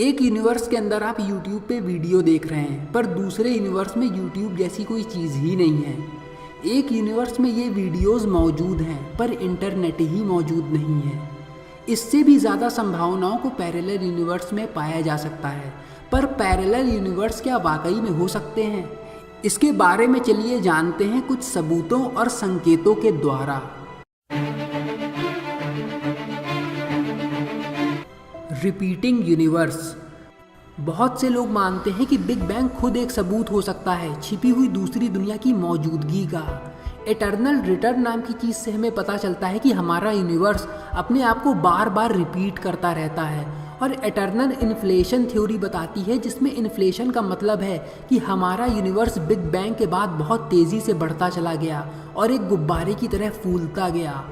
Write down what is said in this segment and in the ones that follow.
एक यूनिवर्स के अंदर आप YouTube पे वीडियो देख रहे हैं, पर दूसरे यूनिवर्स में YouTube जैसी कोई चीज़ ही नहीं है। एक यूनिवर्स में ये वीडियोस मौजूद हैं, पर इंटरनेट ही मौजूद नहीं है। इससे भी ज़्यादा संभावनाओं को पैरेलल यूनिवर्स में पाया जा सकता है, पर पैरेलल यूनिवर्स क्या वाकई में हो सकते हैं? इसके बारे में चलिए जानते हैं कुछ सबूतों और संकेतों के द्वारा। Repeating universe. बहुत से लोग मानते हैं कि बिग बैंग खुद एक सबूत हो सकता है छिपी हुई दूसरी दुनिया की मौजूदगी का। एटर्नल रिटर्न नाम की चीज़ से हमें पता चलता है कि हमारा यूनिवर्स अपने आप को बार बार रिपीट करता रहता है। और एटर्नल इन्फ्लेशन थ्योरी बताती है, जिसमें इन्फ्लेशन का मतलब है कि हमारा यूनिवर्स बिग बैंग के बाद बहुत तेज़ी से बढ़ता चला गया और एक गुब्बारे की तरह फूलता गया।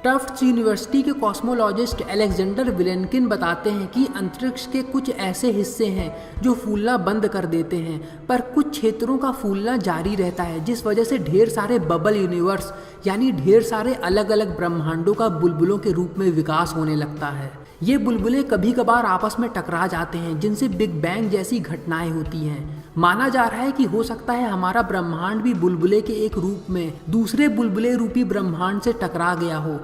टफ्ट्स यूनिवर्सिटी के कॉस्मोलॉजिस्ट अलेक्जेंडर विलेनकिन बताते हैं कि अंतरिक्ष के कुछ ऐसे हिस्से हैं जो फूलना बंद कर देते हैं, पर कुछ क्षेत्रों का फूलना जारी रहता है, जिस वजह से ढेर सारे बबल यूनिवर्स यानी ढेर सारे अलग अलग ब्रह्मांडों का बुलबुलों के रूप में विकास होने लगता है। ये बुलबुले कभी कभार आपस में टकरा जाते हैं, जिनसे बिग बैंग जैसी घटनाएं होती हैं। माना जा रहा है कि हो सकता है हमारा ब्रह्मांड भी बुलबुले के एक रूप में दूसरे बुलबुले रूपी ब्रह्मांड से टकरा गया हो,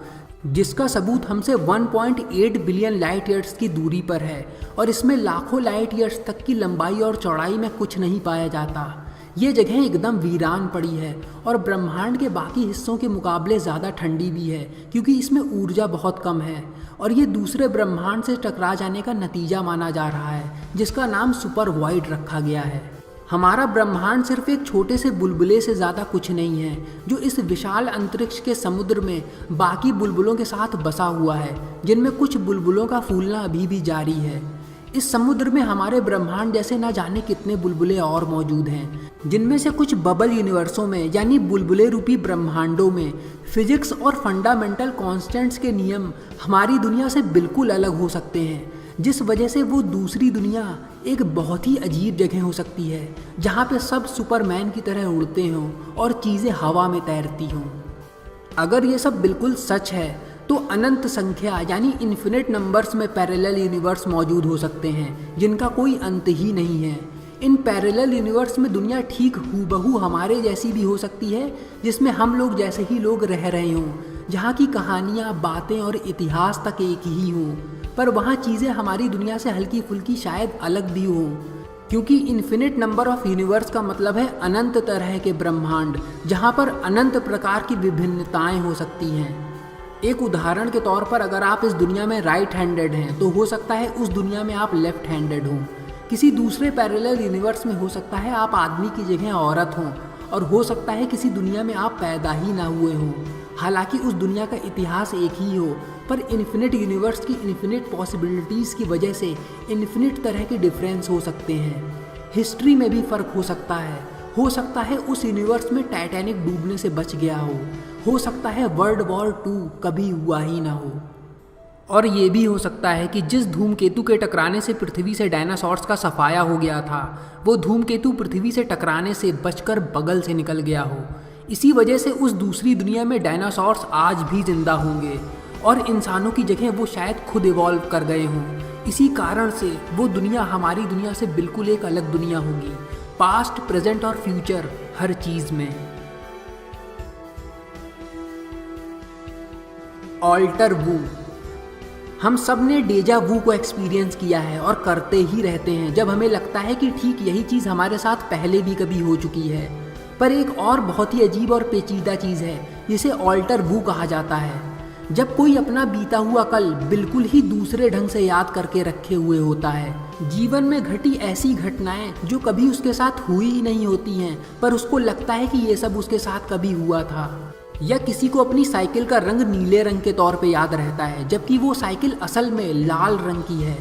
जिसका सबूत हमसे 1.8 बिलियन लाइट ईयर्स की दूरी पर है। और इसमें लाखों लाइट ईयर्स तक की लंबाई और चौड़ाई में कुछ नहीं पाया जाता। ये जगह एकदम वीरान पड़ी है और ब्रह्मांड के बाकी हिस्सों के मुकाबले ज़्यादा ठंडी भी है, क्योंकि इसमें ऊर्जा बहुत कम है। और ये दूसरे ब्रह्मांड से टकरा जाने का नतीजा माना जा रहा है, जिसका नाम सुपर वॉइड रखा गया है। हमारा ब्रह्मांड सिर्फ एक छोटे से बुलबुले से ज़्यादा कुछ नहीं है, जो इस विशाल अंतरिक्ष के समुद्र में बाकी बुलबुलों के साथ बसा हुआ है, जिनमें कुछ बुलबुलों का फूलना अभी भी जारी है। इस समुद्र में हमारे ब्रह्मांड जैसे ना जाने कितने बुलबुले और मौजूद हैं, जिनमें से कुछ बबल यूनिवर्सों में यानी बुलबुले रूपी ब्रह्मांडों में फिजिक्स और फंडामेंटल कॉन्स्टेंट्स के नियम हमारी दुनिया से बिल्कुल अलग हो सकते हैं, जिस वजह से वो दूसरी दुनिया एक बहुत ही अजीब जगह हो सकती है, जहाँ पे सब सुपरमैन की तरह उड़ते हों और चीज़ें हवा में तैरती हों। अगर ये सब बिल्कुल सच है तो अनंत संख्या यानी इन्फिनिट नंबर्स में पैरेलल यूनिवर्स मौजूद हो सकते हैं, जिनका कोई अंत ही नहीं है। इन पैरेलल यूनिवर्स में दुनिया ठीक हूबहू हमारे जैसी भी हो सकती है, जिसमें हम लोग जैसे ही लोग रह रहे हों, जहाँ की कहानियाँ, बातें और इतिहास तक एक ही हों, पर वहाँ चीज़ें हमारी दुनिया से हल्की फुल्की शायद अलग भी हों, क्योंकि इन्फिनिट नंबर ऑफ यूनिवर्स का मतलब है अनंत तरह के ब्रह्मांड, जहाँ पर अनंत प्रकार की विभिन्नताएं हो सकती हैं। एक उदाहरण के तौर पर अगर आप इस दुनिया में राइट हैंडेड हैं, तो हो सकता है उस दुनिया में आप लेफ्ट हैंडेड हों। किसी दूसरे पैरेलल यूनिवर्स में हो सकता है आप आदमी की जगह औरत हों, और हो सकता है किसी दुनिया में आप पैदा ही ना हुए हों। हालांकि उस दुनिया का इतिहास एक ही हो, पर इन्फिनिट यूनिवर्स की इन्फिनिट पॉसिबिलिटीज़ की वजह से इन्फिनिट तरह के डिफरेंस हो सकते हैं। हिस्ट्री में भी फ़र्क हो सकता है उस यूनिवर्स में टाइटैनिक डूबने से बच गया हो सकता है वर्ल्ड वॉर 2 कभी हुआ ही ना हो। और ये भी हो सकता है कि जिस धूमकेतु के टकराने से पृथ्वी से डायनासॉर्स का सफाया हो गया था, वो धूमकेतु पृथ्वी से टकराने से बचकर बगल से निकल गया हो। इसी वजह से उस दूसरी दुनिया में डायनासॉर्स आज भी जिंदा होंगे और इंसानों की जगह वो शायद खुद इवॉल्व कर गए हों। इसी कारण से वो दुनिया हमारी दुनिया से बिल्कुल एक अलग दुनिया होगी, पास्ट, प्रेजेंट और फ्यूचर हर चीज़ में। ऑल्टर वू। हम सब ने डेजा वू को एक्सपीरियंस किया है और करते ही रहते हैं जब हमें लगता है कि ठीक यही चीज़ हमारे साथ पहले भी कभी हो चुकी है। पर एक और बहुत ही अजीब और पेचीदा चीज़ है, जिसे ऑल्टर वू कहा जाता है। जब कोई अपना बीता हुआ कल बिल्कुल ही दूसरे ढंग से याद करके रखे हुए होता है, जीवन में घटी ऐसी घटनाएं जो कभी उसके साथ हुई ही नहीं होती हैं, पर उसको लगता है कि ये सब उसके साथ कभी हुआ था। या किसी को अपनी साइकिल का रंग नीले रंग के तौर पे याद रहता है, जबकि वो साइकिल असल में लाल रंग की है।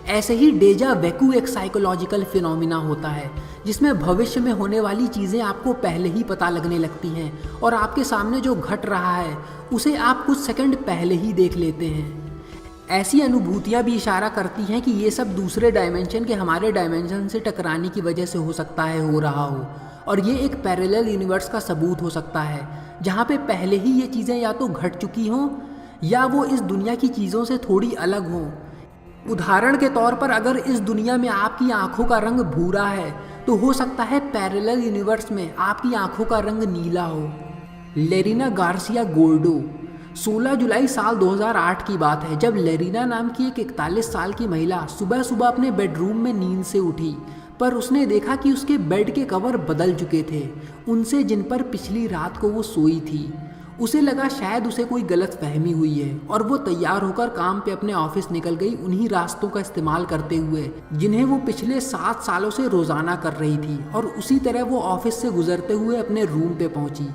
ऐसे ही डेजा वेकू एक साइकोलॉजिकल फिनोमिना होता है, जिसमें भविष्य में होने वाली चीज़ें आपको पहले ही पता लगने लगती हैं और आपके सामने जो घट रहा है उसे आप कुछ सेकंड पहले ही देख लेते हैं। ऐसी अनुभूतियाँ भी इशारा करती हैं कि ये सब दूसरे डायमेंशन के हमारे डायमेंशन से टकराने की वजह से हो सकता है हो रहा हो, और ये एक पैरेलल यूनिवर्स का सबूत हो सकता है, जहाँ पे पहले ही ये चीज़ें या तो घट चुकी हों या वो इस दुनिया की चीज़ों से थोड़ी अलग हों। उदाहरण के तौर पर अगर इस दुनिया में आपकी आंखों का रंग भूरा है तो हो सकता है पैरेलल यूनिवर्स में आपकी आंखों का रंग नीला हो। लेरिना गार्सिया गोर्डो। 16 जुलाई साल 2008 की बात है जब लेरिना नाम की एक 41 साल की महिला सुबह सुबह अपने बेडरूम में नींद से उठी, पर उसने देखा कि उसके बेड के कवर बदल चुके थे, उनसे जिन पर पिछली रात को वो सोई थी। उसे लगा शायद उसे कोई गलत फहमी हुई है और वो तैयार होकर काम पे अपने ऑफिस निकल गई, उन्हीं रास्तों का इस्तेमाल करते हुए जिन्हें वो पिछले 7 सालों से रोजाना कर रही थी, और उसी तरह वो ऑफिस से गुजरते हुए अपने रूम पे पहुंची।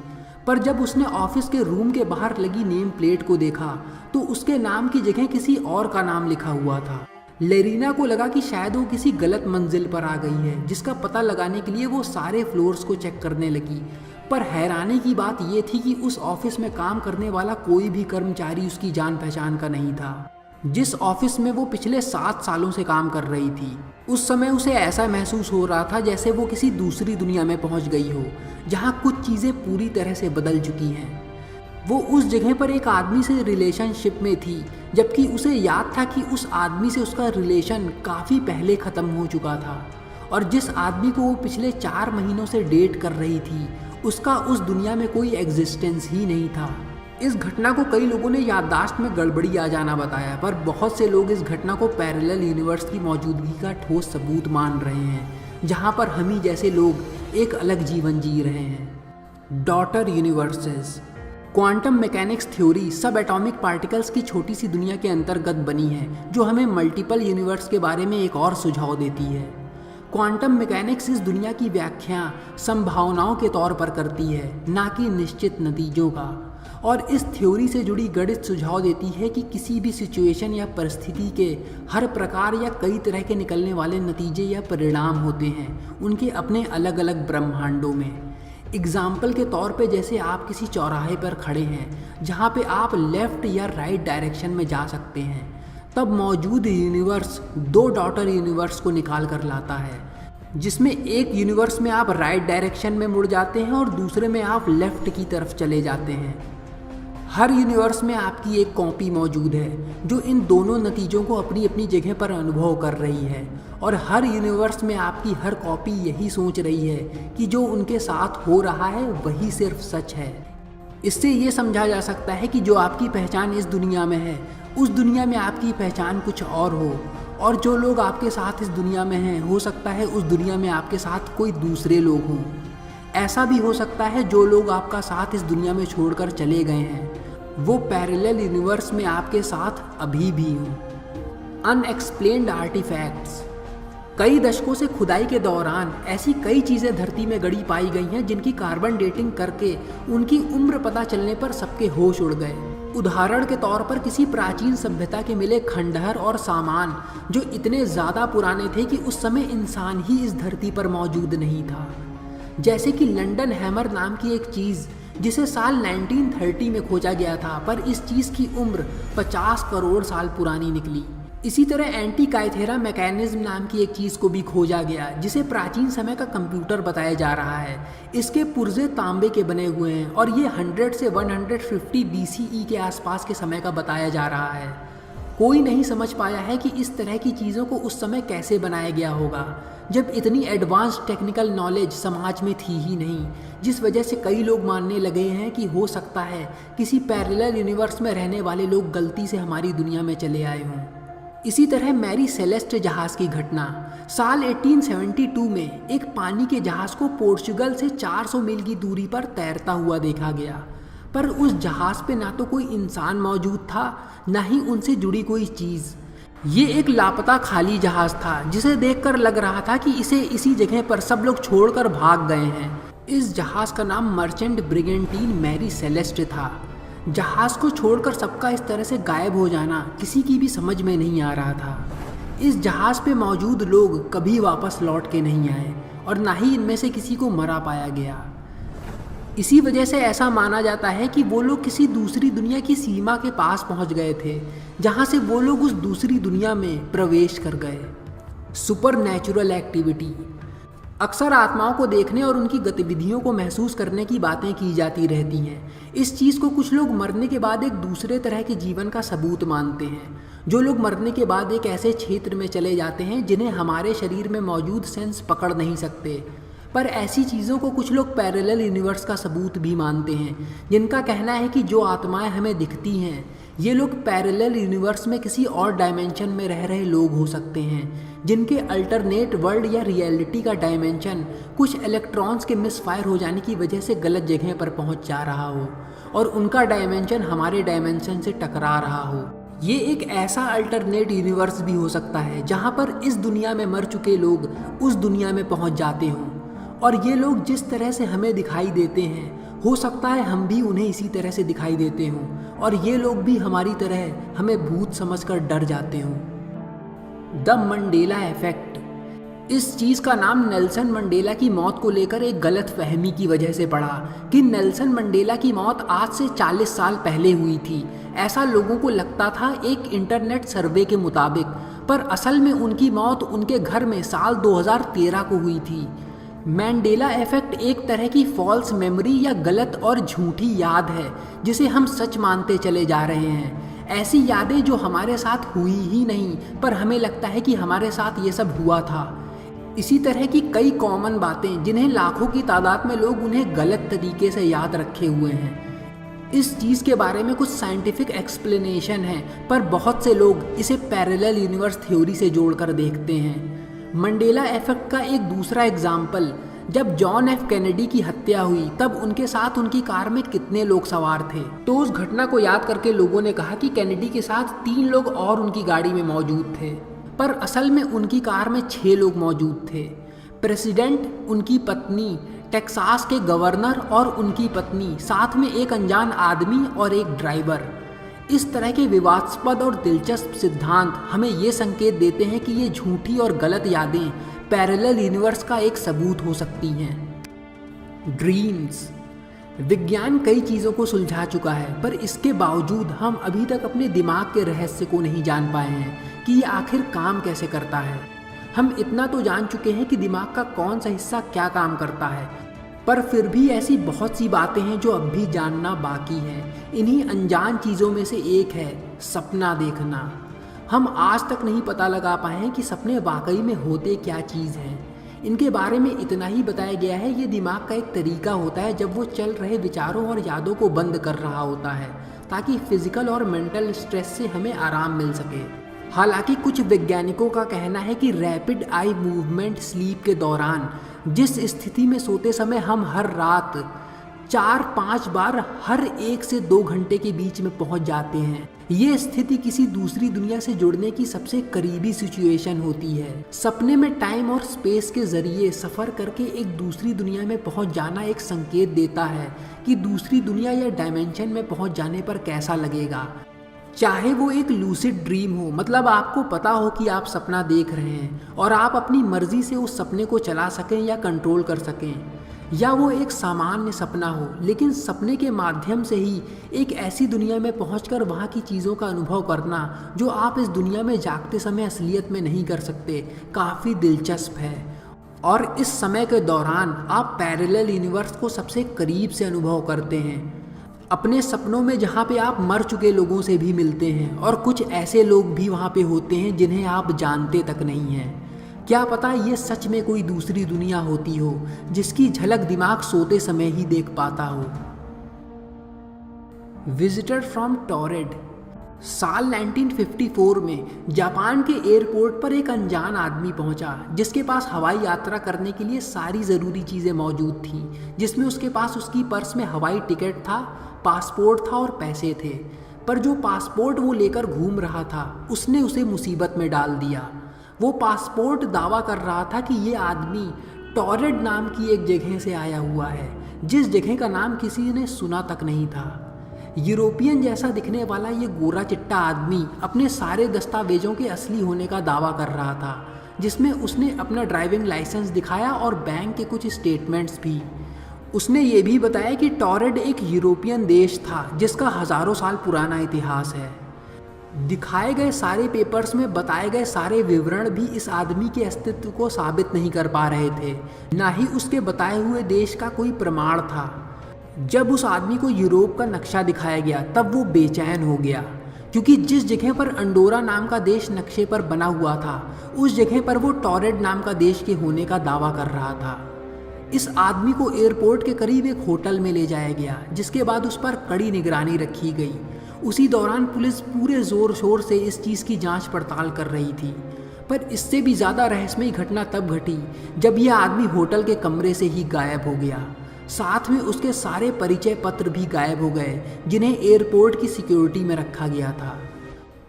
पर जब उसने ऑफिस के रूम के बाहर लगी नेम प्लेट को देखा तो उसके नाम की जगह किसी और का नाम लिखा हुआ था। लेरिना को लगा कि शायद वो किसी गलत मंजिल पर आ गई है, जिसका पता लगाने के लिए वो सारे फ्लोर्स को चेक करने लगी। पर हैरानी की बात ये थी कि उस ऑफिस में काम करने वाला कोई भी कर्मचारी उसकी जान पहचान का नहीं था। जिस ऑफिस में वो पिछले 7 सालों से काम कर रही थी, उस समय उसे ऐसा महसूस हो रहा था जैसे वो किसी दूसरी दुनिया में पहुंच गई हो, जहां कुछ चीज़ें पूरी तरह से बदल चुकी हैं। वो उस जगह पर एक आदमी से रिलेशनशिप में थी, जबकि उसे याद था कि उस आदमी से उसका रिलेशन काफ़ी पहले ख़त्म हो चुका था, और जिस आदमी को वो पिछले 4 महीनों से डेट कर रही थी उसका उस दुनिया में कोई एग्जिस्टेंस ही नहीं था। इस घटना को कई लोगों ने याददाश्त में गड़बड़ी आ जाना बताया, पर बहुत से लोग इस घटना को पैरेलल यूनिवर्स की मौजूदगी का ठोस सबूत मान रहे हैं, जहां पर हम ही जैसे लोग एक अलग जीवन जी रहे हैं। Daughter universes. Quantum mechanics theory सब एटॉमिक पार्टिकल्स की छोटी सी दुनिया के अंतर्गत बनी है, जो हमें मल्टीपल यूनिवर्स के बारे में एक और सुझाव देती है। क्वांटम मैकेनिक्स इस दुनिया की व्याख्या संभावनाओं के तौर पर करती है, ना कि निश्चित नतीजों का, और इस थ्योरी से जुड़ी गणित सुझाव देती है कि किसी भी सिचुएशन या परिस्थिति के हर प्रकार या कई तरह के निकलने वाले नतीजे या परिणाम होते हैं, उनके अपने अलग अलग ब्रह्मांडों में। एग्जाम्पल के तौर पे जैसे आप किसी चौराहे पर खड़े हैं जहाँ पे आप लेफ़्ट या राइट डायरेक्शन में जा सकते हैं, तब मौजूद यूनिवर्स 2 डॉटर यूनिवर्स को निकाल कर लाता है, जिसमें एक यूनिवर्स में आप राइट डायरेक्शन में मुड़ जाते हैं और दूसरे में आप लेफ़्ट की तरफ चले जाते हैं। हर यूनिवर्स में आपकी एक कॉपी मौजूद है जो इन दोनों नतीजों को अपनी अपनी जगह पर अनुभव कर रही है, और हर यूनिवर्स में आपकी हर कॉपी यही सोच रही है कि जो उनके साथ हो रहा है वही सिर्फ सच है। इससे ये समझा जा सकता है कि जो आपकी पहचान इस दुनिया में है, उस दुनिया में आपकी पहचान कुछ और हो, और जो लोग आपके साथ इस दुनिया में हैं हो सकता है उस दुनिया में आपके साथ कोई दूसरे लोग हों। ऐसा भी हो सकता है जो लोग आपका साथ इस दुनिया में छोड़कर चले गए हैं वो पैरेलल यूनिवर्स में आपके साथ अभी भी हों। Unexplained artefacts. कई दशकों से खुदाई के दौरान ऐसी कई चीज़ें धरती में गड़ी पाई गई हैं जिनकी कार्बन डेटिंग करके उनकी उम्र पता चलने पर सबके होश उड़ गए। उदाहरण के तौर पर किसी प्राचीन सभ्यता के मिले खंडहर और सामान जो इतने ज़्यादा पुराने थे कि उस समय इंसान ही इस धरती पर मौजूद नहीं था। जैसे कि लंडन हैमर नाम की एक चीज़ जिसे साल 1930 में खोजा गया था, पर इस चीज़ की उम्र 50 करोड़ साल पुरानी निकली। इसी तरह एंटीकाइथेरा मैकेनिज्म नाम की एक चीज़ को भी खोजा गया जिसे प्राचीन समय का कंप्यूटर बताया जा रहा है। इसके पुर्जे तांबे के बने हुए हैं और ये 100 से 150 BCE के आसपास के समय का बताया जा रहा है। कोई नहीं समझ पाया है कि इस तरह की चीज़ों को उस समय कैसे बनाया गया होगा जब इतनी एडवांस टेक्निकल नॉलेज समाज में थी ही नहीं, जिस वजह से कई लोग मानने लगे हैं कि हो सकता है किसी पैरेलल यूनिवर्स में रहने वाले लोग गलती से हमारी दुनिया में चले आए हों। इसी तरह मैरी सेलेस्ट जहाज़ की घटना साल 1872 में एक पानी के जहाज़ को पोर्चुगल से 400 मील की दूरी पर तैरता हुआ देखा गया, पर उस जहाज़ पे ना तो कोई इंसान मौजूद था ना ही उनसे जुड़ी कोई चीज़। ये एक लापता खाली जहाज़ था जिसे देखकर लग रहा था कि इसे इसी जगह पर सब लोग छोड़कर भाग गए हैं। इस जहाज़ का नाम मर्चेंट ब्रिगेंटीन मैरी सेलेस्ट था। जहाज़ को छोड़कर सबका इस तरह से गायब हो जाना किसी की भी समझ में नहीं आ रहा था। इस जहाज़ पे मौजूद लोग कभी वापस लौट के नहीं आए और ना ही इनमें से किसी को मरा पाया गया। इसी वजह से ऐसा माना जाता है कि वो लोग किसी दूसरी दुनिया की सीमा के पास पहुंच गए थे जहां से वो लोग उस दूसरी दुनिया में प्रवेश कर गए। Super natural activity. अक्सर आत्माओं को देखने और उनकी गतिविधियों को महसूस करने की बातें की जाती रहती हैं। इस चीज़ को कुछ लोग मरने के बाद एक दूसरे तरह के जीवन का सबूत मानते हैं। जो लोग मरने के बाद एक ऐसे क्षेत्र में चले जाते हैं जिन्हें हमारे शरीर में मौजूद सेंस पकड़ नहीं सकते। पर ऐसी चीज़ों को कुछ लोग पैरेलल यूनिवर्स का सबूत भी मानते हैं, जिनका कहना है कि जो आत्माएं हमें दिखती हैं ये लोग पैरेलल यूनिवर्स में किसी और डायमेंशन में रह रहे लोग हो सकते हैं, जिनके अल्टरनेट वर्ल्ड या रियलिटी का डायमेंशन कुछ इलेक्ट्रॉन्स के मिसफायर हो जाने की वजह से गलत जगह पर पहुंच जा रहा हो और उनका डायमेंशन हमारे डायमेंशन से टकरा रहा हो। ये एक ऐसा अल्टरनेट यूनिवर्स भी हो सकता है जहां पर इस दुनिया में मर चुके लोग उस दुनिया में पहुंच जाते हों, और ये लोग जिस तरह से हमें दिखाई देते हैं हो सकता है हम भी उन्हें इसी तरह से दिखाई देते हों, और ये लोग भी हमारी तरह हमें भूत समझकर डर जाते हों। The Mandela effect. इस चीज़ का नाम नेल्सन मंडेला की मौत को लेकर एक गलत फहमी की वजह से पड़ा कि नेल्सन मंडेला की मौत आज से 40 साल पहले हुई थी। ऐसा लोगों को लगता था एक इंटरनेट सर्वे के मुताबिक, पर असल में उनकी मौत उनके घर में साल 2013 को हुई थी। मैंडेला इफेक्ट एक तरह की फॉल्स मेमोरी या गलत और झूठी याद है जिसे हम सच मानते चले जा रहे हैं। ऐसी यादें जो हमारे साथ हुई ही नहीं पर हमें लगता है कि हमारे साथ ये सब हुआ था। इसी तरह की कई कॉमन बातें जिन्हें लाखों की तादाद में लोग उन्हें गलत तरीके से याद रखे हुए हैं। इस चीज़ के बारे में कुछ साइंटिफिक एक्सप्लेनेशन है, पर बहुत से लोग इसे पैरेलल यूनिवर्स थ्योरी से जोड़कर देखते हैं। मंडेला इफेक्ट का एक दूसरा एग्जाम्पल, जब जॉन एफ कैनेडी की हत्या हुई तब उनके साथ उनकी कार में कितने लोग सवार थे। तो उस घटना को याद करके लोगों ने कहा कि कैनेडी के साथ 3 लोग और उनकी गाड़ी में मौजूद थे, पर असल में उनकी कार में 6 लोग मौजूद थे। प्रेसिडेंट, उनकी पत्नी, टेक्सास के गवर्नर और उनकी पत्नी, साथ में एक अनजान आदमी और एक ड्राइवर। इस तरह के विवादास्पद और दिलचस्प सिद्धांत हमें ये संकेत देते हैं कि ये झूठी और गलत यादें पैरेलल यूनिवर्स का एक सबूत हो सकती हैं। ड्रीम्स। विज्ञान कई चीज़ों को सुलझा चुका है, पर इसके बावजूद हम अभी तक अपने दिमाग के रहस्य को नहीं जान पाए हैं कि ये आखिर काम कैसे करता है। हम इतना तो जान चुके हैं कि दिमाग का कौन सा हिस्सा क्या काम करता है, पर फिर भी ऐसी बहुत सी बातें हैं जो अब भी जानना बाकी है। इन्हीं अनजान चीज़ों में से एक है सपना देखना। हम आज तक नहीं पता लगा पाए हैं कि सपने वाकई में होते क्या चीज़ हैं। इनके बारे में इतना ही बताया गया है, ये दिमाग का एक तरीका होता है जब वो चल रहे विचारों और यादों को बंद कर रहा होता है ताकि फिजिकल और मेंटल स्ट्रेस से हमें आराम मिल सके। हालांकि कुछ वैज्ञानिकों का कहना है कि रैपिड आई मूवमेंट स्लीप के दौरान, जिस स्थिति में सोते समय हम हर रात 4-5 बार हर 1 से 2 घंटे के बीच में पहुंच जाते हैं, ये स्थिति किसी दूसरी दुनिया से जुड़ने की सबसे करीबी सिचुएशन होती है। सपने में टाइम और स्पेस के जरिए सफ़र करके एक दूसरी दुनिया में पहुंच जाना एक संकेत देता है कि दूसरी दुनिया या डायमेंशन में पहुंच जाने पर कैसा लगेगा। चाहे वो एक लूसिड ड्रीम हो, मतलब आपको पता हो कि आप सपना देख रहे हैं और आप अपनी मर्जी से उस सपने को चला सकें या कंट्रोल कर सकें, या वो एक सामान्य सपना हो लेकिन सपने के माध्यम से ही एक ऐसी दुनिया में पहुंचकर वहाँ की चीज़ों का अनुभव करना जो आप इस दुनिया में जागते समय असलियत में नहीं कर सकते, काफ़ी दिलचस्प है। और इस समय के दौरान आप पैरेलल यूनिवर्स को सबसे करीब से अनुभव करते हैं, अपने सपनों में, जहाँ पे आप मर चुके लोगों से भी मिलते हैं और कुछ ऐसे लोग भी वहाँ पे होते हैं जिन्हें आप जानते तक नहीं हैं। क्या पता ये सच में कोई दूसरी दुनिया होती हो जिसकी झलक दिमाग सोते समय ही देख पाता हो। Visitor from Taured. साल 1954 में जापान के एयरपोर्ट पर एक अनजान आदमी पहुंचा जिसके पास हवाई यात्रा करने के लिए सारी ज़रूरी चीज़ें मौजूद थीं, जिसमें उसके पास उसकी पर्स में हवाई टिकट था, पासपोर्ट था और पैसे थे। पर जो पासपोर्ट वो लेकर घूम रहा था उसने उसे मुसीबत में डाल दिया। वो पासपोर्ट दावा कर रहा था कि ये आदमी टॉरेड नाम की एक जगह से आया हुआ है, जिस जगह का नाम किसी ने सुना तक नहीं था। यूरोपियन जैसा दिखने वाला ये गोरा चिट्टा आदमी अपने सारे दस्तावेजों के असली होने का दावा कर रहा था, जिसमें उसने अपना ड्राइविंग लाइसेंस दिखाया और बैंक के कुछ स्टेटमेंट्स भी। उसने ये भी बताया कि टॉरेड एक यूरोपियन देश था जिसका हज़ारों साल पुराना इतिहास है। दिखाए गए सारे पेपर्स में बताए गए सारे विवरण भी इस आदमी के अस्तित्व को साबित नहीं कर पा रहे थे, ना ही उसके बताए हुए देश का कोई प्रमाण था। जब उस आदमी को यूरोप का नक्शा दिखाया गया तब वो बेचैन हो गया, क्योंकि जिस जगह पर अंडोरा नाम का देश नक्शे पर बना हुआ था, उस जगह पर वो टॉरेड नाम का देश के होने का दावा कर रहा था। इस आदमी को एयरपोर्ट के करीब एक होटल में ले जाया गया, जिसके बाद उस पर कड़ी निगरानी रखी गई। उसी दौरान पुलिस पूरे ज़ोर शोर से इस चीज़ की जांच पड़ताल कर रही थी। पर इससे भी ज़्यादा रहस्यमयी घटना तब घटी जब यह आदमी होटल के कमरे से ही गायब हो गया। साथ में उसके सारे परिचय पत्र भी गायब हो गए, जिन्हें एयरपोर्ट की सिक्योरिटी में रखा गया था।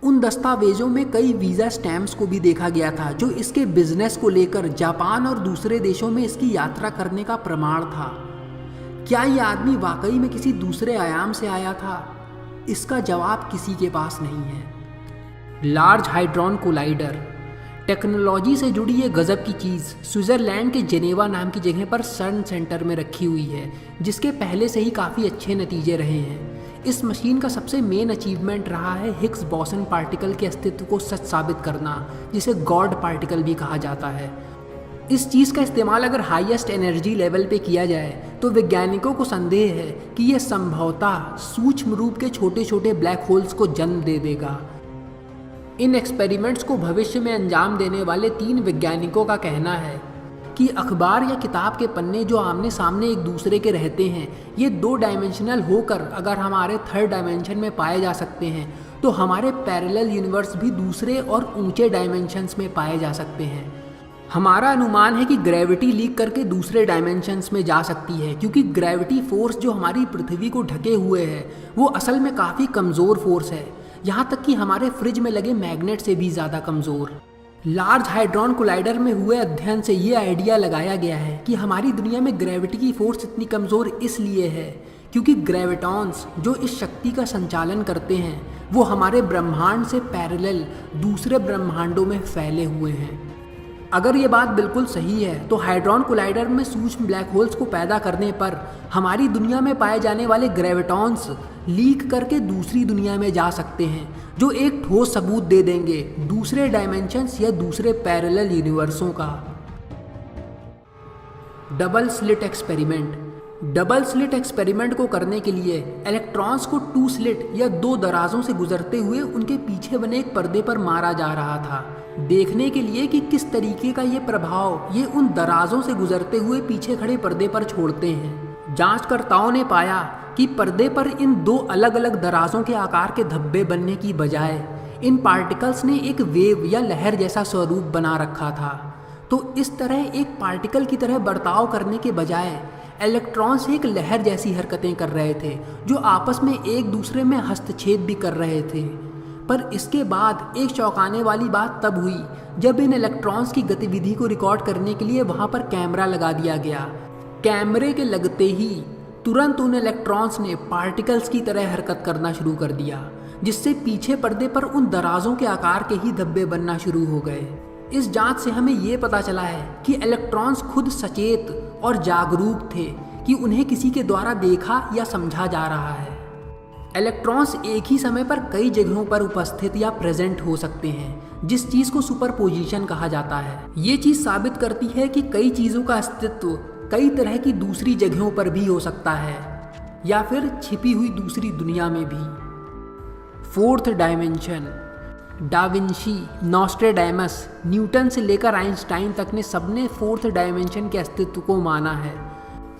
उन दस्तावेजों में कई वीज़ा स्टैम्प्स को भी देखा गया था, जो इसके बिजनेस को लेकर जापान और दूसरे देशों में इसकी यात्रा करने का प्रमाण था। क्या यह आदमी वाकई में किसी दूसरे आयाम से आया था? इसका जवाब किसी के पास नहीं है। लार्ज हाइड्रॉन कोलाइडर टेक्नोलॉजी से जुड़ी ये गजब की चीज़ स्विट्ज़रलैंड के जेनेवा नाम की जगह पर सर्न सेंटर में रखी हुई है, जिसके पहले से ही काफ़ी अच्छे नतीजे रहे हैं। इस मशीन का सबसे मेन अचीवमेंट रहा है हिग्स बोसन पार्टिकल के अस्तित्व को सच साबित करना, जिसे गॉड पार्टिकल भी कहा जाता है। इस चीज़ का इस्तेमाल अगर हाईएस्ट एनर्जी लेवल पे किया जाए तो वैज्ञानिकों को संदेह है कि यह संभवतः सूक्ष्म रूप के छोटे छोटे ब्लैक होल्स को जन्म दे देगा। इन एक्सपेरिमेंट्स को भविष्य में अंजाम देने वाले 3 वैज्ञानिकों का कहना है कि अखबार या किताब के पन्ने जो आमने सामने एक दूसरे के रहते हैं, ये 2 डायमेंशनल होकर अगर हमारे 3rd डायमेंशन में पाए जा सकते हैं, तो हमारे पैरेलल यूनिवर्स भी दूसरे और ऊंचे डायमेंशंस में पाए जा सकते हैं। हमारा अनुमान है कि ग्रेविटी लीक करके दूसरे डायमेंशंस में जा सकती है, क्योंकि ग्रेविटी फोर्स जो हमारी पृथ्वी को ढके हुए है वो असल में काफ़ी कमज़ोर फोर्स है, यहाँ तक कि हमारे फ्रिज में लगे मैग्नेट से भी ज़्यादा कमज़ोर। लार्ज हाइड्रॉन कोलाइडर में हुए अध्ययन से ये आइडिया लगाया गया है कि हमारी दुनिया में ग्रेविटी की फोर्स इतनी कमज़ोर इसलिए है क्योंकि ग्रेविटॉन्स जो इस शक्ति का संचालन करते हैं वो हमारे ब्रह्मांड से पैरेलल दूसरे ब्रह्मांडों में फैले हुए हैं। अगर ये बात बिल्कुल सही है तो हाइड्रॉन कोलाइडर में सूक्ष्म ब्लैक होल्स को पैदा करने पर हमारी दुनिया में पाए जाने वाले ग्रेविटॉन्स लीक करके दूसरी दुनिया में जा सकते हैं, जो एक ठोस सबूत दे देंगे दूसरे डायमेंशंस या दूसरे पैरेलल यूनिवर्सों का। Double slit experiment. Double slit experiment को करने के लिए इलेक्ट्रॉन्स को 2 स्लिट या 2 दराजों से गुजरते हुए उनके पीछे बने एक पर्दे पर मारा जा रहा था, देखने के लिए कि किस तरीके का ये प्रभाव ये उन दराजों से गुजरते हुए पीछे खड़े पर्दे पर छोड़ते हैं। जांचकर्ताओं ने पाया कि पर्दे पर इन 2 अलग अलग दराजों के आकार के धब्बे बनने की बजाय इन पार्टिकल्स ने एक वेव या लहर जैसा स्वरूप बना रखा था। तो इस तरह एक पार्टिकल की तरह बर्ताव करने के बजाय इलेक्ट्रॉन्स एक लहर जैसी हरकतें कर रहे थे, जो आपस में एक दूसरे में हस्तक्षेप भी कर रहे थे। पर इसके बाद एक चौंकाने वाली बात तब हुई जब इन इलेक्ट्रॉन्स की गतिविधि को रिकॉर्ड करने के लिए वहां पर कैमरा लगा दिया गया। कैमरे के लगते ही तुरंत उन इलेक्ट्रॉन्स ने पार्टिकल्स की तरह हरकत करना शुरू कर दिया, जिससे पीछे पर्दे पर उन दराजों के आकार के ही धब्बे बनना शुरू हो गए। इस जांच से हमें ये पता चला है कि इलेक्ट्रॉन्स खुद सचेत और जागरूक थे कि उन्हें किसी के द्वारा देखा या समझा जा रहा है। इलेक्ट्रॉन्स एक ही समय पर कई जगहों पर उपस्थित या प्रेजेंट हो सकते हैं, जिस चीज़ को सुपरपोजिशन कहा जाता है। ये चीज़ साबित करती है कि कई चीज़ों का अस्तित्व कई तरह की दूसरी जगहों पर भी हो सकता है, या फिर छिपी हुई दूसरी दुनिया में भी। 4th dimension. डाविंची, नॉस्ट्रेडेमस, न्यूटन से लेकर आइंस्टाइन तक ने सबने 4th डायमेंशन के अस्तित्व को माना है।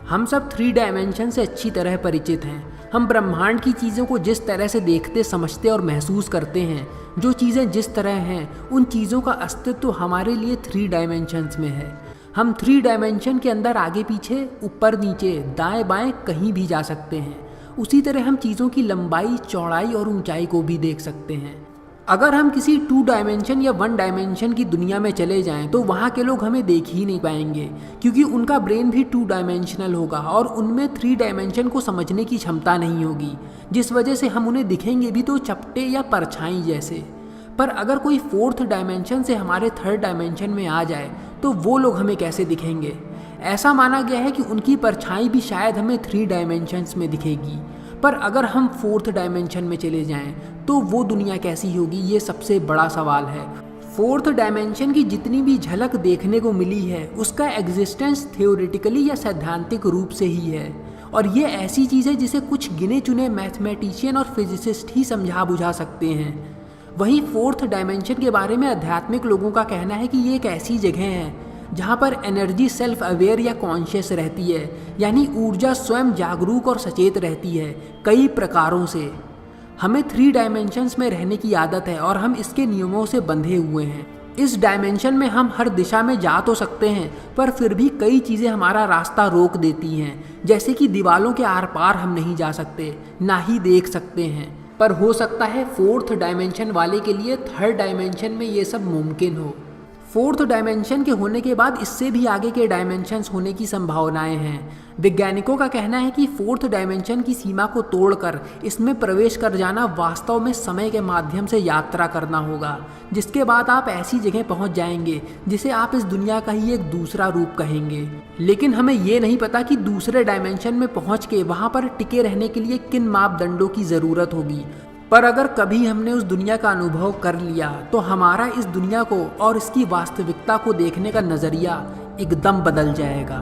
हम सब 3 डायमेंशन से अच्छी तरह परिचित हैं। हम ब्रह्मांड की चीज़ों को जिस तरह से देखते, समझते और महसूस करते हैं, जो चीज़ें जिस तरह हैं, उन चीज़ों का अस्तित्व हमारे लिए 3 डायमेंशंस में है। हम 3 डायमेंशन के अंदर आगे पीछे, ऊपर नीचे, दाएं बाएं कहीं भी जा सकते हैं। उसी तरह हम चीज़ों की लंबाई, चौड़ाई और ऊंचाई को भी देख सकते हैं। अगर हम किसी 2 डायमेंशन या 1 डायमेंशन की दुनिया में चले जाएं तो वहाँ के लोग हमें देख ही नहीं पाएंगे, क्योंकि उनका ब्रेन भी 2 डायमेंशनल होगा और उनमें 3 डायमेंशन को समझने की क्षमता नहीं होगी, जिस वजह से हम उन्हें दिखेंगे भी तो चपटे या परछाई जैसे। पर अगर कोई 4th डायमेंशन से हमारे 3rd डायमेंशन में आ जाए तो वो लोग हमें कैसे दिखेंगे? ऐसा माना गया है कि उनकी परछाई भी शायद हमें 3 डायमेंशंस में दिखेगी। पर अगर हम फोर्थ डायमेंशन में चले जाएं तो वो दुनिया कैसी होगी, ये सबसे बड़ा सवाल है। फोर्थ डायमेंशन की जितनी भी झलक देखने को मिली है उसका एग्जिस्टेंस थ्योरेटिकली या सैद्धांतिक रूप से ही है, और ये ऐसी चीज़ है जिसे कुछ गिने चुने मैथमेटिशियन और फिजिसिस्ट ही समझा बुझा सकते हैं। वहीं फोर्थ डायमेंशन के बारे में आध्यात्मिक लोगों का कहना है कि ये एक ऐसी जगह है जहाँ पर एनर्जी सेल्फ अवेयर या कॉन्शियस रहती है, यानी ऊर्जा स्वयं जागरूक और सचेत रहती है कई प्रकारों से। हमें 3 डायमेंशंस में रहने की आदत है और हम इसके नियमों से बंधे हुए हैं। इस डायमेंशन में हम हर दिशा में जा तो सकते हैं, पर फिर भी कई चीज़ें हमारा रास्ता रोक देती हैं, जैसे कि दीवालों के आर पार हम नहीं जा सकते, ना ही देख सकते हैं। पर हो सकता है फोर्थ डायमेंशन वाले के लिए थर्ड डायमेंशन में ये सब मुमकिन हो। फोर्थ डायमेंशन के होने के बाद इससे भी आगे के डायमेंशंस होने की संभावनाएं हैं। वैज्ञानिकों का कहना है कि फोर्थ डायमेंशन की सीमा को तोड़कर इसमें प्रवेश कर जाना वास्तव में समय के माध्यम से यात्रा करना होगा, जिसके बाद आप ऐसी जगह पहुंच जाएंगे जिसे आप इस दुनिया का ही एक दूसरा रूप कहेंगे। लेकिन हमें ये नहीं पता कि दूसरे डायमेंशन में पहुंच के वहां पर टिके रहने के लिए किन मापदंडों की ज़रूरत होगी। पर अगर कभी हमने उस दुनिया का अनुभव कर लिया तो हमारा इस दुनिया को और इसकी वास्तविकता को देखने का नज़रिया एकदम बदल जाएगा।